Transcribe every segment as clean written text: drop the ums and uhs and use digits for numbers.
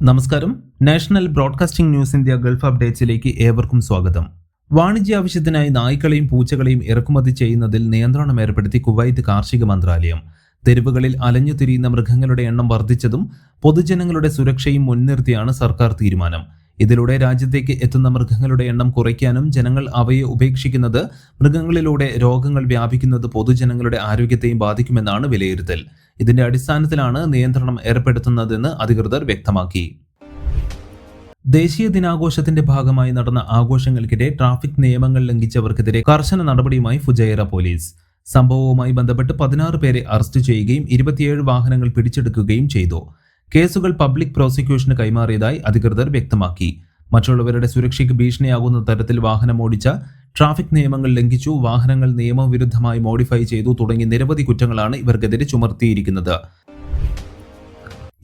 നമസ്കാരം. National broadcasting news India Gulf അപ്ഡേറ്റ്സിലേക്ക് ഏവർക്കും സ്വാഗതം. വാണിജ്യ ആവശ്യത്തിനായി നായ്ക്കളെയും പൂച്ചകളെയും ഇറക്കുമതി ചെയ്യുന്നതിൽ നിയന്ത്രണം ഏർപ്പെടുത്തി കുവൈത്ത് കാർഷിക മന്ത്രാലയം. തെരുവുകളിൽ അലഞ്ഞുതിരിയുന്ന മൃഗങ്ങളുടെ എണ്ണം വർദ്ധിച്ചതും പൊതുജനങ്ങളുടെ സുരക്ഷയും മുൻനിർത്തിയാണ് സർക്കാർ തീരുമാനം. ഇതിലൂടെ രാജ്യത്തേക്ക് എത്തുന്ന മൃഗങ്ങളുടെ എണ്ണം കുറയ്ക്കാനും ജനങ്ങൾ അവയെ ഉപേക്ഷിക്കുന്നത് മൃഗങ്ങളിലൂടെ രോഗങ്ങൾ വ്യാപിക്കുന്നത് പൊതുജനങ്ങളുടെ ആരോഗ്യത്തെയും ബാധിക്കുമെന്നാണ് വിലയിരുത്തൽ. ഇതിന്റെ അടിസ്ഥാനത്തിലാണ് നിയന്ത്രണം ഏർപ്പെടുത്തുന്നതെന്ന് അധികൃതർ വ്യക്തമാക്കി. ദേശീയ ദിനാഘോഷത്തിന്റെ ഭാഗമായി നടന്ന ആഘോഷങ്ങൾക്കിടെ ട്രാഫിക് നിയമങ്ങൾ ലംഘിച്ചവർക്കെതിരെ കർശന നടപടിയുമായി ഫുജൈറ പോലീസ്. സംഭവവുമായി ബന്ധപ്പെട്ട് 16 പേരെ അറസ്റ്റ് ചെയ്യുകയും 27 വാഹനങ്ങൾ പിടിച്ചെടുക്കുകയും ചെയ്തു. കേസുകൾ പബ്ലിക് പ്രോസിക്യൂഷന് കൈമാറിയതായി അധികൃതർ വ്യക്തമാക്കി. മറ്റുള്ളവരുടെ സുരക്ഷയ്ക്ക് ഭീഷണിയാകുന്ന തരത്തിൽ വാഹനം ഓടിച്ച, ട്രാഫിക് നിയമങ്ങൾ ലംഘിച്ചു, വാഹനങ്ങൾ നിയമവിരുദ്ധമായി മോഡിഫൈ ചെയ്തു തുടങ്ങി നിരവധി കുറ്റങ്ങളാണ് ഇവർക്കെതിരെ ചുമത്തിയിരിക്കുന്നത്.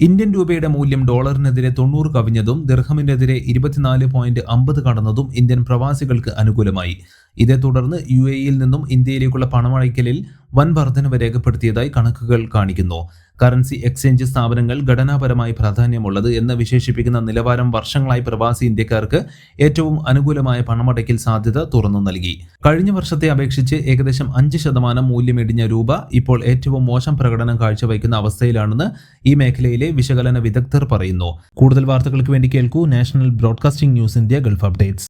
ഇന്ത്യൻ രൂപയുടെ മൂല്യം ഡോളറിനെതിരെ 90 കവിഞ്ഞതും ദിർഹമിനെതിരെ 24.50 കടന്നതും ഇന്ത്യൻ പ്രവാസികൾക്ക് അനുകൂലമായി. ഇതേ തുടർന്ന് UAE-യിൽ നിന്നും ഇന്ത്യയിലേക്കുള്ള പണമയക്കലിൽ വൻ വർധനവ് രേഖപ്പെടുത്തിയതായി കണക്കുകൾ കാണിക്കുന്നു. കറൻസി എക്സ്ചേഞ്ച് സ്ഥാപനങ്ങൾ ഘടനാപരമായി പ്രാധാന്യമുള്ളത് എന്ന് വിശേഷിപ്പിക്കുന്ന നിലവാരം വർഷങ്ങളായി പ്രവാസി ഇന്ത്യക്കാർക്ക് ഏറ്റവും അനുകൂലമായ പണമടയ്ക്കൽ സാധ്യത തുറന്നു നൽകി. കഴിഞ്ഞ വർഷത്തെ അപേക്ഷിച്ച് ഏകദേശം 5% മൂല്യമിടിഞ്ഞ രൂപ ഇപ്പോൾ ഏറ്റവും മോശം പ്രകടനം കാഴ്ചവയ്ക്കുന്ന അവസ്ഥയിലാണെന്ന് ഈ മേഖലയിലെ വിശകലന വിദഗ്ധർ പറയുന്നു. കൂടുതൽ വാർത്തകൾക്ക് വേണ്ടി കേൾക്കൂ national broadcasting news India Gulf updates.